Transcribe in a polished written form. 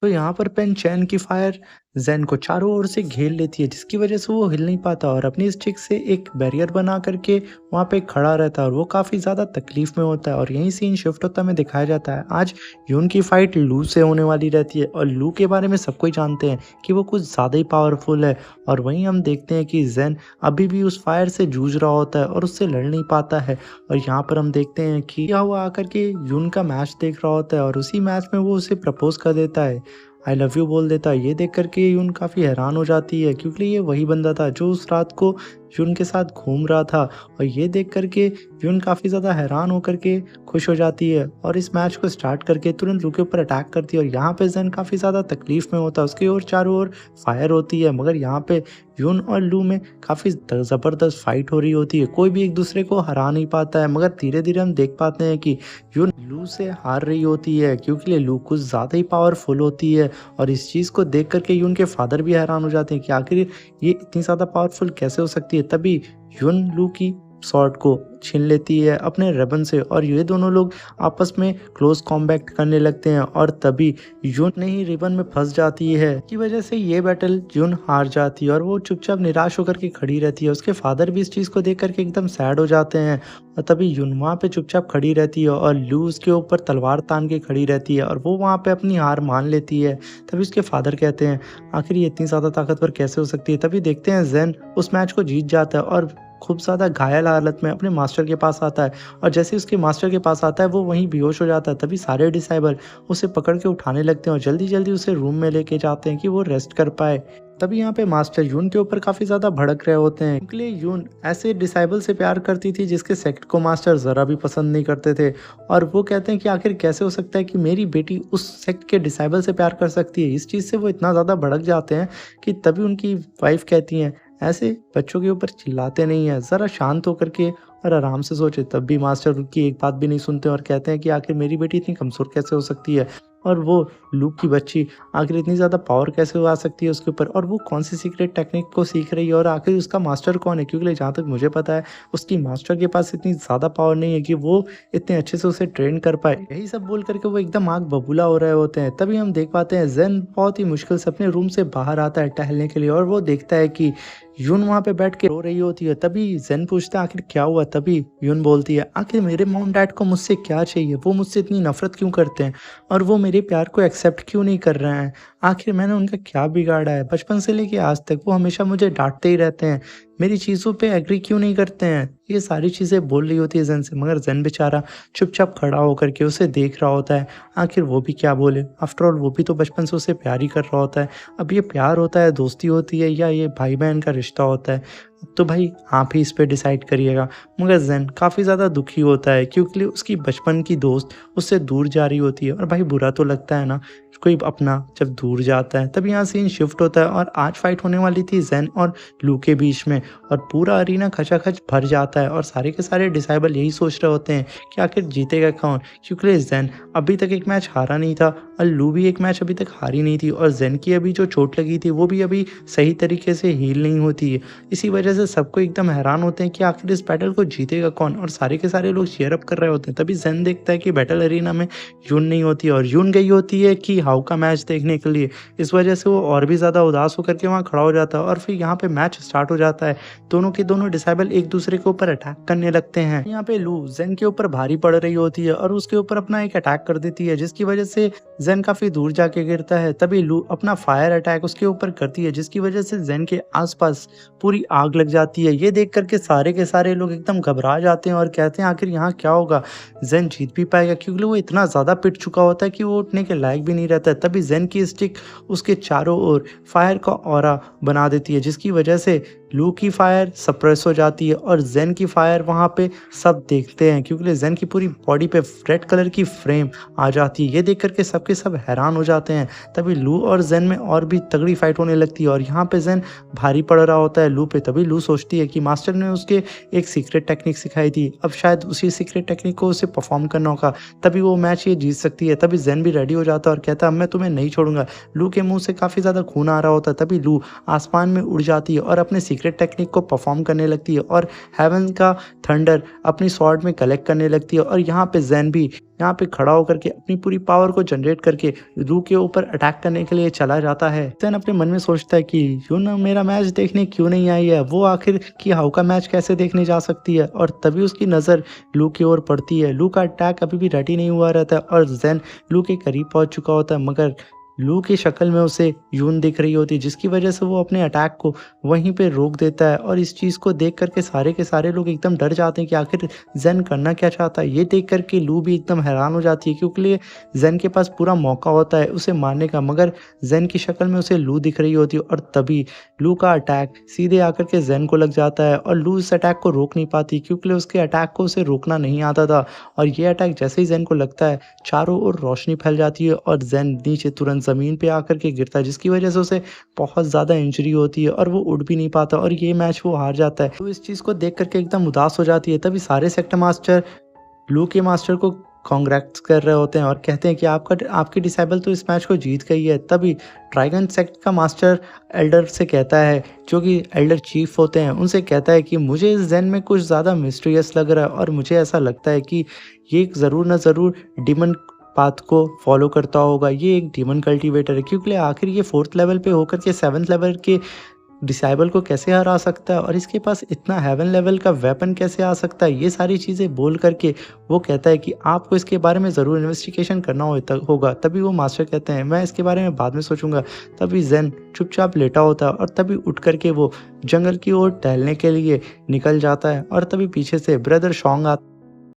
तो यहाँ पर पेन चैन की फायर ज़ेन को चारों ओर से घेर लेती है, जिसकी वजह से वो हिल नहीं पाता और अपनी स्टिक से एक बैरियर बना करके वहाँ पे खड़ा रहता है और वो काफ़ी ज़्यादा तकलीफ में होता है और यही सीन शिफ्ट होता हमें दिखाया जाता है। आज यून की फाइट लू से होने वाली रहती है और लू के बारे में सब कोई जानते हैं कि वो कुछ ज़्यादा ही पावरफुल है और वहीं हम देखते हैं कि ज़ेन अभी भी उस फायर से जूझ रहा होता है और उससे लड़ नहीं पाता है। और यहाँ पर हम देखते हैं कि क्या हुआ आकर के यून का मैच देख रहा होता है और उसी मैच में वो उसे प्रपोज कर देता है, आई लव यू बोल देता है। ये देख कर के यून काफ़ी हैरान हो जाती है क्योंकि ये वही बंदा था जो उस रात को यून के साथ घूम रहा था और ये देख कर के यून काफ़ी ज़्यादा हैरान होकर के खुश हो जाती है और इस मैच को स्टार्ट करके तुरंत लू के ऊपर अटैक करती है और यहाँ पे ज़ेन काफ़ी ज़्यादा तकलीफ़ में होता है। उसकी ओर चारों ओर फायर होती है मगर यहाँ पे यून और लू में काफ़ी ज़बरदस्त फाइट हो रही होती है। कोई भी एक दूसरे को हरा नहीं पाता है मगर धीरे-धीरे हम देख पाते हैं कि यून लू से हार रही होती है क्योंकि ये लू कुछ ज़्यादा ही पावरफुल होती है और इस चीज़ को देख कर के यून के फादर भी हैरान हो जाते हैं कि आखिर ये इतनी ज़्यादा पावरफुल कैसे हो सकती है। तभी यून लू की स्वॉर्ड को छीन लेती है अपने रिबन से और ये दोनों लोग आपस में क्लोज कॉम्बैट करने लगते हैं और तभी यून ने ही रिबन में फंस जाती है की वजह से ये बैटल यून हार जाती है और वो चुपचाप निराश होकर के खड़ी रहती है। उसके फादर भी इस चीज़ को देख करके एकदम सैड हो जाते हैं और तभी यून वहाँ पे चुपचाप खड़ी रहती है और लू उसके ऊपर तलवार तान के खड़ी रहती है और वो वहाँ पे अपनी हार मान लेती है। तभी उसके फादर कहते हैं आखिर ये इतनी ज़्यादा ताकतवर कैसे हो सकती है। तभी देखते हैं ज़ेन उस मैच को जीत जाता है और खूब ज़्यादा घायल हालत में अपने मास्टर के पास आता है और जैसे ही उसके मास्टर के पास आता है वो वहीं बेहोश हो जाता है। तभी सारे डिसाइबल उसे पकड़ के उठाने लगते हैं और जल्दी-जल्दी उसे रूम में लेके जाते हैं कि वो रेस्ट कर पाए। तभी यहाँ पे मास्टर यून के ऊपर काफ़ी ज़्यादा भड़क रहे होते हैं क्योंकि यून ऐसे डिसाइबल से प्यार करती थी जिसके सेक्ट को मास्टर ज़रा भी पसंद नहीं करते थे और वो कहते हैं कि आखिर कैसे हो सकता है कि मेरी बेटी उस सेक्ट के डिसाइबल से प्यार कर सकती है। इस चीज़ से वो इतना ज़्यादा भड़क जाते हैं कि तभी उनकी वाइफ कहती हैं ऐसे बच्चों के ऊपर चिल्लाते नहीं हैं, ज़रा शांत होकर के और आराम से सोचे। तब भी मास्टर उनकी एक बात भी नहीं सुनते और कहते हैं कि आखिर मेरी बेटी इतनी कमज़ोर कैसे हो सकती है और वो लूक की बच्ची आखिर इतनी ज़्यादा पावर कैसे आ सकती है उसके ऊपर और वो कौन सी सीक्रेट टेक्निक को सीख रही है और आखिर उसका मास्टर कौन है क्योंकि जहाँ तक मुझे पता है उसकी मास्टर के पास इतनी ज़्यादा पावर नहीं है कि वो इतने अच्छे से उसे ट्रेन कर पाए। यही सब बोल करके वो एकदम आग बबूला हो रहे होते हैं। तभी हम देख पाते हैं ज़ेन बहुत ही मुश्किल से अपने रूम से बाहर आता है टहलने के लिए और वो देखता है कि यून वहाँ पे बैठ के रो रही होती है। तभी ज़ेन पूछता है आखिर क्या हुआ। तभी यून बोलती है आखिर मेरे मॉम डैड को मुझसे क्या चाहिए, वो मुझसे इतनी नफरत क्यों करते हैं और वो मेरे प्यार को एक्सेप्ट क्यों नहीं कर रहे हैं। आखिर मैंने उनका क्या बिगाड़ा है। बचपन से लेके आज तक वो हमेशा मुझे डांटते ही रहते हैं, मेरी चीज़ों पे एग्री क्यों नहीं करते हैं। ये सारी चीज़ें बोल रही होती है ज़ेन से मगर ज़ेन बेचारा चुपचाप खड़ा होकर के उसे देख रहा होता है। आखिर वो भी क्या बोले, आफ्टर ऑल वो भी तो बचपन से उसे प्यार ही कर रहा होता है। अब ये प्यार होता है, दोस्ती होती है या ये भाई बहन का रिश्ता होता है, तो भाई आप ही इस पे डिसाइड करिएगा। मगर ज़ेन काफ़ी ज़्यादा दुखी होता है क्योंकि उसकी बचपन की दोस्त उससे दूर जा रही होती है और भाई बुरा तो लगता है ना, कोई अपना जब दूर जाता है। तब यहाँ सीन शिफ्ट होता है और आज फाइट होने वाली थी ज़ेन और लू के बीच में और पूरा अरीना खचाखच भर जाता है और सारे के सारे डिसाइबल यही सोच रहे होते हैं कि आखिर जीतेगा कौन क्योंकि ज़ेन अभी तक एक मैच हारा नहीं था और लू भी एक मैच अभी तक हारी नहीं थी और ज़ेन की अभी जो चोट लगी थी वो भी अभी सही तरीके से हील नहीं होती है। इसी वजह से सबको एकदम हैरान होते हैं कि आखिर इस बैटल को जीतेगा कौन और सारे के सारे लोग चीयर अप कर रहे होते हैं। तभी ज़ेन देखता है कि बैटल अरीना में यून नहीं होती और यून गई होती है कि हाउ का मैच देखने के लिए। इस वजह से वो और भी ज़्यादा उदास होकर के वहाँ खड़ा हो जाता है और फिर यहाँ पे मैच स्टार्ट हो जाता है। दोनों के दोनों डिसाइबल एक दूसरे के ऊपर अटैक करने लगते हैं। यहाँ पे लू ज़ेन के ऊपर भारी पड़ रही होती है और उसके ऊपर अपना एक अटैक कर देती है जिसकी वजह से ज़ेन काफ़ी दूर जाके गिरता है। तभी लू अपना फायर अटैक उसके ऊपर करती है जिसकी वजह से ज़ेन के आसपास पूरी आग लग जाती है। ये देख करके सारे के सारे लोग एकदम घबरा जाते हैं और कहते हैं आखिर यहाँ क्या होगा, ज़ेन जीत भी पाएगा क्योंकि वो इतना ज़्यादा पिट चुका होता है कि वो उठने के लायक भी नहीं रहता है। तभी ज़ेन की स्टिक उसके चारों ओर फायर का ऑरा बना देती है जिसकी वजह से लू की फायर सप्रेस हो जाती है और ज़ेन की फायर वहाँ पे सब देखते हैं क्योंकि ज़ेन की पूरी बॉडी पे रेड कलर की फ्रेम आ जाती है। ये देख करके सबके सब हैरान हो जाते हैं। तभी लू और ज़ेन में और भी तगड़ी फाइट होने लगती है और यहाँ पे ज़ेन भारी पड़ रहा होता है लू पे। तभी लू सोचती है कि मास्टर ने उसके एक सीक्रेट टेक्निक सिखाई थी, अब शायद उसी सीक्रेट टेक्निक को उसे परफॉर्म करना होगा, तभी वो मैच ये जीत सकती है। तभी ज़ेन भी रेडी हो जाता है और कहता है मैं तुम्हें नहीं छोड़ूंगा। लू के मुंह से काफ़ी ज़्यादा खून आ रहा होता है। तभी लू आसमान में उड़ जाती है और अपने सीक्रेट टेक्निक को परफॉर्म करने लगती है और हेवन का थंडर अपनी स्वॉर्ड में कलेक्ट करने लगती है और यहाँ पे ज़ेन भी यहाँ पे खड़ा होकर के अपनी पूरी पावर को जनरेट करके लू के ऊपर अटैक करने के लिए चला जाता है। ज़ेन अपने मन में सोचता है कि यून मेरा मैच देखने क्यों नहीं आई है, वो आखिर की हाउ का मैच कैसे देखने जा सकती है। और तभी उसकी नज़र लू की ओर पड़ती है। लू का अटैक अभी भी रेडी नहीं हुआ रहता है और ज़ेन लू के करीब पहुंच चुका होता है, मगर लू की शक्ल में उसे यून दिख रही होती है, जिसकी वजह से वो अपने अटैक को वहीं पे रोक देता है। और इस चीज़ को देख कर के सारे लोग एकदम डर जाते हैं कि आखिर ज़ेन करना क्या चाहता है। ये देख कर के लू भी एकदम हैरान हो जाती है, क्योंकि लिए ज़ेन के पास पूरा मौका होता है उसे मारने का, मगर ज़ेन की शक्ल में उसे लू दिख रही होती है। और तभी लू का अटैक सीधे आकर के ज़ेन को लग जाता है और लू इस अटैक को रोक नहीं पाती, क्योंकि उसके अटैक को उसे रोकना नहीं आता था। और ये अटैक जैसे ही ज़ेन को लगता है, चारों ओर रोशनी फैल जाती है और ज़ेन नीचे तुरंत ज़मीन पे आकर के गिरता है, जिसकी वजह से उसे बहुत ज़्यादा इंजरी होती है और वो उठ भी नहीं पाता और ये मैच वो हार जाता है। तो इस चीज़ को देख कर के एकदम उदास हो जाती है। तभी सारे सेक्टर मास्टर लू के मास्टर को कांग्रेट्स कर रहे होते हैं और कहते हैं कि आपकी डिसेबल तो इस मैच को जीत गई है। तभी ड्रैगन सेक्ट का मास्टर एल्डर से कहता है, जो कि एल्डर चीफ होते हैं, उनसे कहता है कि मुझे इस ज़ेन में कुछ ज़्यादा मिस्टीरियस लग रहा है और मुझे ऐसा लगता है कि ये ज़रूर ना ज़रूर डीमन पाथ को फॉलो करता होगा। ये एक डीमन कल्टीवेटर है, क्योंकि आखिर ये 4th लेवल पे होकर के 7th लेवल के डिसेबल को कैसे हरा सकता है और इसके पास इतना हेवन लेवल का वेपन कैसे आ सकता है। ये सारी चीज़ें बोल करके वो कहता है कि आपको इसके बारे में ज़रूर इन्वेस्टिगेशन करना होगा। तभी वो मास्टर कहते हैं, मैं इसके बारे में बाद में सोचूंगा। तभी ज़ेन चुपचाप लेटा होता है और तभी उठ करके वो जंगल की ओर टहलने के लिए निकल जाता है और तभी पीछे से ब्रदर शॉन्ग आता